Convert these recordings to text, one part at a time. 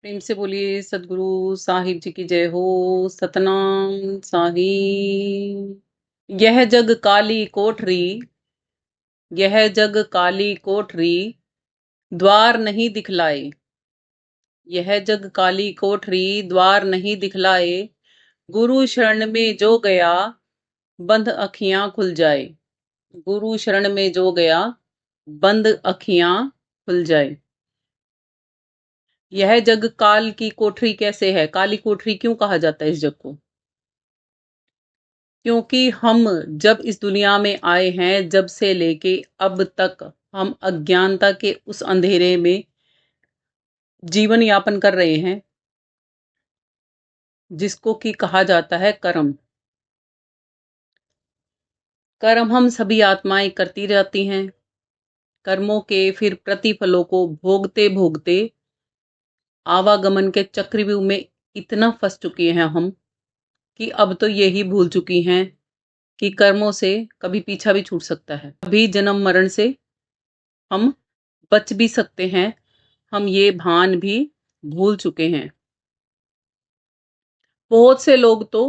प्रेम से बोलिए सदगुरु साहिब जी की जय हो। सतनाम साहिब। यह जग काली कोठरी, यह जग काली कोठरी, द्वार नहीं दिखलाए। यह जग काली कोठरी, द्वार नहीं दिखलाए। गुरु शरण में जो गया, बंद अखियां खुल जाए। गुरु शरण में जो गया, बंद अखियां खुल जाए। यह जग काल की कोठरी कैसे है? काली कोठरी क्यों कहा जाता है इस जग को? क्योंकि हम जब इस दुनिया में आए हैं, जब से लेके अब तक हम अज्ञानता के उस अंधेरे में जीवन यापन कर रहे हैं, जिसको कि कहा जाता है कर्म। कर्म हम सभी आत्माएं करती रहती हैं। कर्मों के फिर प्रतिफलों को भोगते भोगते आवागमन के चक्रव्यूह में इतना फंस चुके हैं हम कि अब तो यही भूल चुकी हैं कि कर्मों से कभी पीछा भी छूट सकता है, कभी जन्म मरण से हम बच भी सकते हैं। हम ये भान भी भूल चुके हैं। बहुत से लोग तो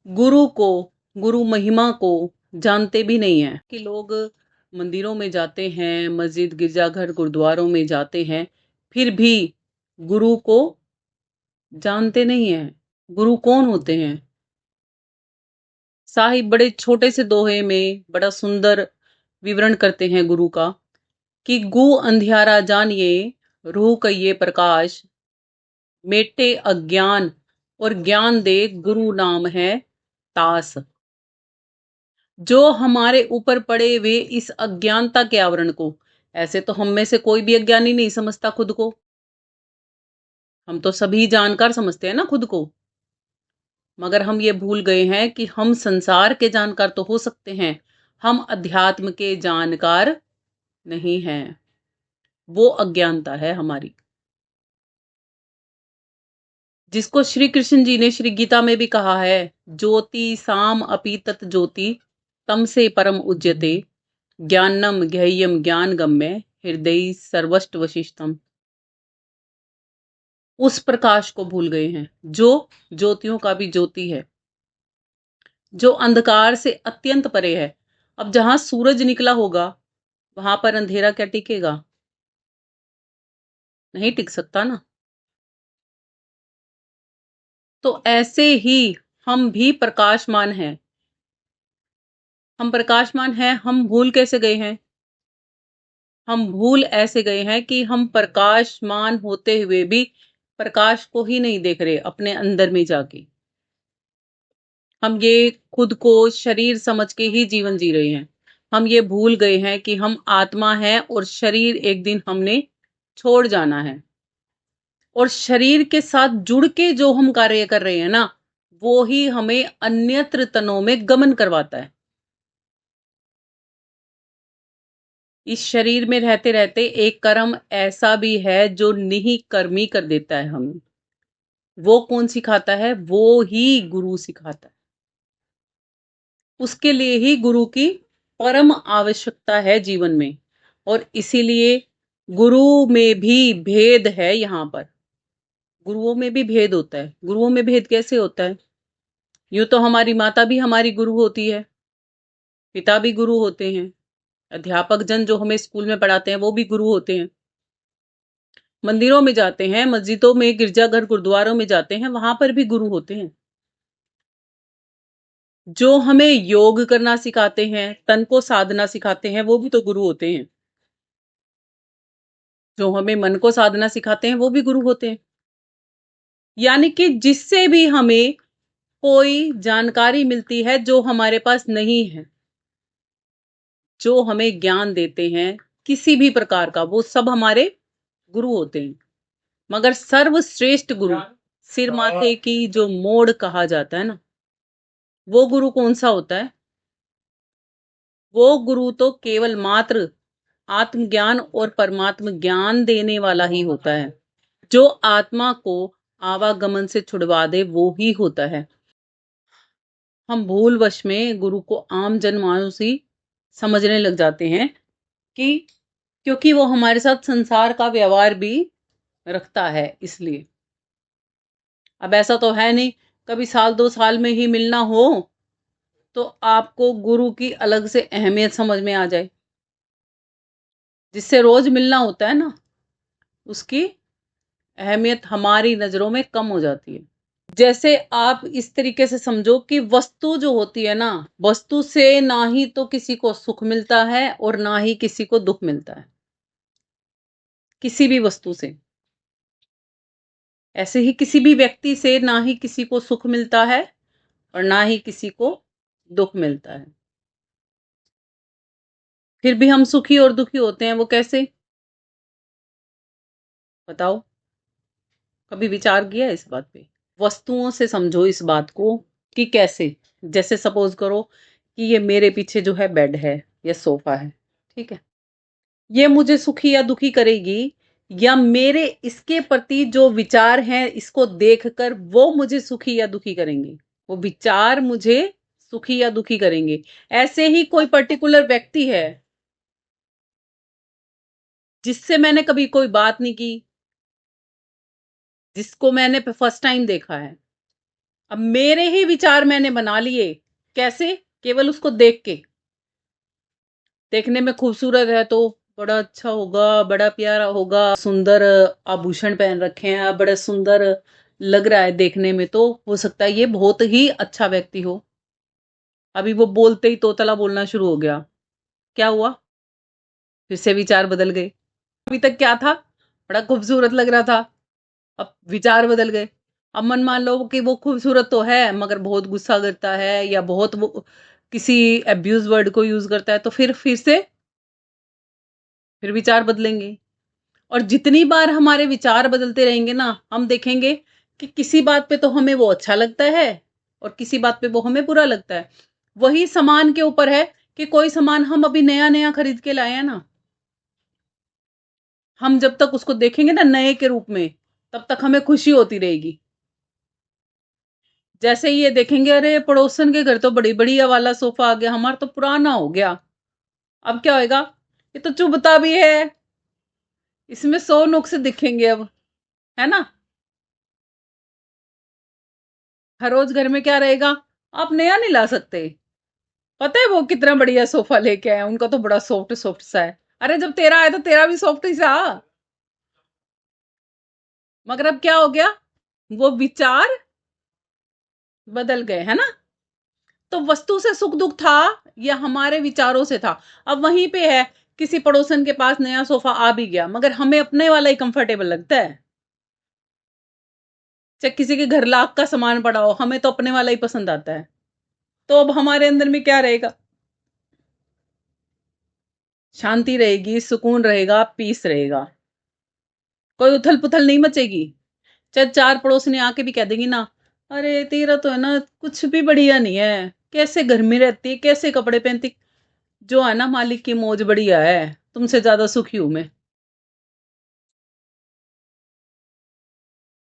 गुरु को, गुरु महिमा को जानते भी नहीं है कि लोग मंदिरों में जाते हैं, मस्जिद, गिरजाघर, गुरुद्वारों में जाते हैं, फिर भी गुरु को जानते नहीं है। गुरु कौन होते हैं? साहिब बड़े छोटे से दोहे में बड़ा सुंदर विवरण करते हैं गुरु का कि गु अंधियारा जानिए, रूह कहिए प्रकाश, मेटे अज्ञान और ज्ञान दे, गुरु नाम है तास। जो हमारे ऊपर पड़े हुए इस अज्ञानता के आवरण को, ऐसे तो हम में से कोई भी अज्ञानी नहीं समझता खुद को। हम तो सभी जानकार समझते हैं ना खुद को। मगर हम ये भूल गए हैं कि हम संसार के जानकार तो हो सकते हैं, हम अध्यात्म के जानकार नहीं हैं। वो अज्ञानता है हमारी, जिसको श्री कृष्ण जी ने श्री गीता में भी कहा है, ज्योति साम अपि तत् ज्योति तम से परम उज्यते, ज्ञानम ज्ञेयम ज्ञान गम्य हृदय सर्वष्ट वशिष्ठम। उस प्रकाश को भूल गए हैं जो ज्योतियों का भी ज्योति है, जो अंधकार से अत्यंत परे है। अब जहां सूरज निकला होगा, वहां पर अंधेरा क्या टिकेगा? नहीं टिक सकता ना। तो ऐसे ही हम भी प्रकाशमान हैं। हम प्रकाशमान हैं, हम भूल कैसे गए हैं? हम भूल ऐसे गए हैं कि हम प्रकाशमान होते हुए भी प्रकाश को ही नहीं देख रहे अपने अंदर में जाके। हम ये खुद को शरीर समझ के ही जीवन जी रहे हैं। हम ये भूल गए हैं कि हम आत्मा हैं और शरीर एक दिन हमने छोड़ जाना है। और शरीर के साथ जुड़ के जो हम कार्य कर रहे हैं ना, वो ही हमें अन्यत्र तनों में गमन करवाता है। इस शरीर में रहते रहते एक कर्म ऐसा भी है जो निहिकर्मी कर देता है हमें। वो कौन सिखाता है? वो ही गुरु सिखाता है। उसके लिए ही गुरु की परम आवश्यकता है जीवन में। और इसीलिए गुरु में भी भेद है। यहाँ पर गुरुओं में भी भेद होता है। गुरुओं में भेद कैसे होता है? यूं तो हमारी माता भी हमारी गुरु होती है, पिता भी गुरु होते हैं, अध्यापक जन जो हमें स्कूल में पढ़ाते हैं वो भी गुरु होते हैं। मंदिरों में जाते हैं, मस्जिदों में, गिरजाघर, गुरुद्वारों में जाते हैं, वहां पर भी गुरु होते हैं। जो हमें योग करना सिखाते हैं, तन को साधना सिखाते हैं, वो भी तो गुरु होते हैं। जो हमें मन को साधना सिखाते हैं, वो भी गुरु होते हैं। यानी कि जिससे भी हमें कोई जानकारी मिलती है जो हमारे पास नहीं है, जो हमें ज्ञान देते हैं किसी भी प्रकार का, वो सब हमारे गुरु होते हैं। मगर सर्वश्रेष्ठ गुरु, सिर माथे की जो मोड़ कहा जाता है ना, वो गुरु कौन सा होता है? वो गुरु तो केवल मात्र आत्मज्ञान और परमात्म ज्ञान देने वाला ही होता है। जो आत्मा को आवागमन से छुड़वा दे वो ही होता है। हम भूलवश में गुरु को आम जनमानस ही समझने लग जाते हैं कि क्योंकि वो हमारे साथ संसार का व्यवहार भी रखता है इसलिए। अब ऐसा तो है नहीं कभी साल 2 साल में ही मिलना हो तो आपको गुरु की अलग से अहमियत समझ में आ जाए। जिससे रोज मिलना होता है ना, उसकी अहमियत हमारी नजरों में कम हो जाती है। जैसे आप इस तरीके से समझो कि वस्तु जो होती है ना, वस्तु से ना ही तो किसी को सुख मिलता है और ना ही किसी को दुख मिलता है, किसी भी वस्तु से। ऐसे ही किसी भी व्यक्ति से ना ही किसी को सुख मिलता है और ना ही किसी को दुख मिलता है। फिर भी हम सुखी और दुखी होते हैं, वो कैसे? बताओ, कभी विचार किया इस बात पे? वस्तुओं से समझो इस बात को कि कैसे। जैसे सपोज करो कि ये मेरे पीछे जो है बेड है या सोफा है, ठीक है, ये मुझे सुखी या दुखी करेगी, या मेरे इसके प्रति जो विचार हैं इसको देखकर वो मुझे सुखी या दुखी करेंगे। वो विचार मुझे सुखी या दुखी करेंगे। ऐसे ही कोई पर्टिकुलर व्यक्ति है जिससे मैंने कभी कोई बात नहीं की, जिसको मैंने फर्स्ट टाइम देखा है, अब मेरे ही विचार मैंने बना लिए। कैसे? केवल उसको देख के। देखने में खूबसूरत है तो बड़ा अच्छा होगा, बड़ा प्यारा होगा, सुंदर आभूषण पहन रखे हैं, बड़ा सुंदर लग रहा है देखने में, तो हो सकता है ये बहुत ही अच्छा व्यक्ति हो। अभी वो बोलते ही तोतला बोलना शुरू हो गया, क्या हुआ? फिर से विचार बदल गए। अभी तक क्या था? बड़ा खूबसूरत लग रहा था, अब विचार बदल गए। अब मन मान लो कि वो खूबसूरत तो है मगर बहुत गुस्सा करता है या बहुत वो किसी अब्यूज वर्ड को यूज करता है, तो फिर से फिर विचार बदलेंगे। और जितनी बार हमारे विचार बदलते रहेंगे ना, हम देखेंगे कि किसी बात पे तो हमें वो अच्छा लगता है और किसी बात पे वो हमें बुरा लगता है। वही सामान के ऊपर है कि कोई सामान हम अभी नया नया खरीद के लाए हैं ना, हम जब तक उसको देखेंगे ना नए के रूप में, तब तक हमें खुशी होती रहेगी। जैसे ही ये देखेंगे अरे पड़ोसन के घर तो बड़ी बढ़िया वाला सोफा आ गया, हमारा तो पुराना हो गया, अब क्या होएगा? ये तो चुभता भी है, इसमें 100 नुक्स दिखेंगे अब, है ना? हर रोज घर में क्या रहेगा? आप नया नहीं ला सकते। पता है वो कितना बढ़िया सोफा लेके आए, उनका तो बड़ा सॉफ्ट सॉफ्ट सा है। अरे जब तेरा आया तो तेरा भी सॉफ्ट ही था, मगर अब क्या हो गया? वो विचार बदल गए, है ना? तो वस्तु से सुख दुख था या हमारे विचारों से था? अब वहीं पे है, किसी पड़ोसन के पास नया सोफा आ भी गया मगर हमें अपने वाला ही कंफर्टेबल लगता है। चाहे किसी के घर लाख का सामान पड़ा हो, हमें तो अपने वाला ही पसंद आता है। तो अब हमारे अंदर में क्या रहेगा? शांति रहेगी, सुकून रहेगा, पीस रहेगा, कोई उथल पुथल नहीं मचेगी। चाहे 4 पड़ोसनी आके भी कह देंगी ना, अरे तेरा तो है ना कुछ भी बढ़िया नहीं है, कैसे घर में रहती है, कैसे कपड़े पहनती, जो है ना मालिक की मौज बढ़िया है, तुमसे ज्यादा सुखी हूं मैं।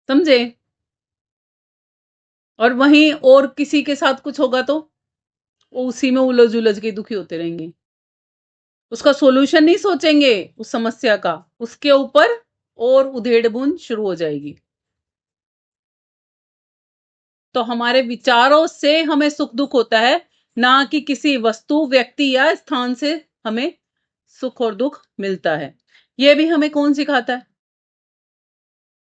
समझे? और वहीं और किसी के साथ कुछ होगा तो वो उसी में उलझ उलझ के दुखी होते रहेंगे। उसका सॉल्यूशन नहीं सोचेंगे उस समस्या का, उसके ऊपर और उधेड़ बुन शुरू हो जाएगी। तो हमारे विचारों से हमें सुख दुख होता है, ना कि किसी वस्तु व्यक्ति या स्थान से हमें सुख और दुख मिलता है। ये भी हमें कौन सिखाता है?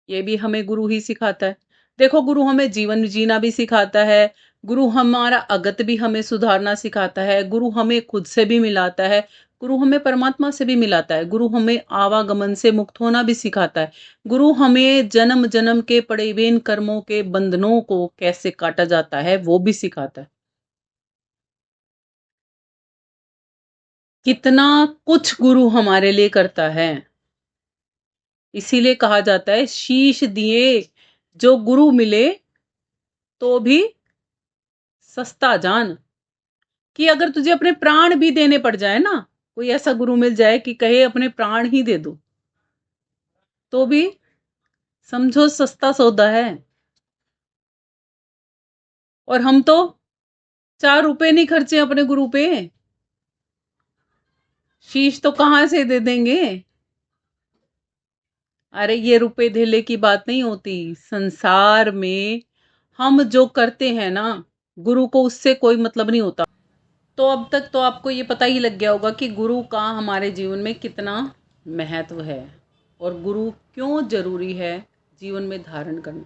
ये भी हमें गुरु ही सिखाता है। देखो, गुरु हमें जीवन जीना भी सिखाता है, गुरु हमारा अगत भी हमें सुधारना सिखाता है, गुरु हमें खुद से भी मिलाता है, गुरु हमें परमात्मा से भी मिलाता है, गुरु हमें आवागमन से मुक्त होना भी सिखाता है, गुरु हमें जन्म जन्म के पड़े हुए कर्मों के बंधनों को कैसे काटा जाता है वो भी सिखाता है। कितना कुछ गुरु हमारे लिए करता है। इसीलिए कहा जाता है शीश दिए जो गुरु मिले तो भी सस्ता जान। कि अगर तुझे अपने प्राण भी देने पड़ जाए ना, कोई ऐसा गुरु मिल जाए कि कहे अपने प्राण ही दे दो, तो भी समझो सस्ता सौदा है। और हम तो 4 रुपए नहीं खर्चे अपने गुरु पे, शीश तो कहां से दे देंगे। अरे ये रुपए धेले की बात नहीं होती। संसार में हम जो करते हैं ना, गुरु को उससे कोई मतलब नहीं होता। तो अब तक तो आपको ये पता ही लग गया होगा कि गुरु का हमारे जीवन में कितना महत्व है और गुरु क्यों जरूरी है जीवन में धारण करना।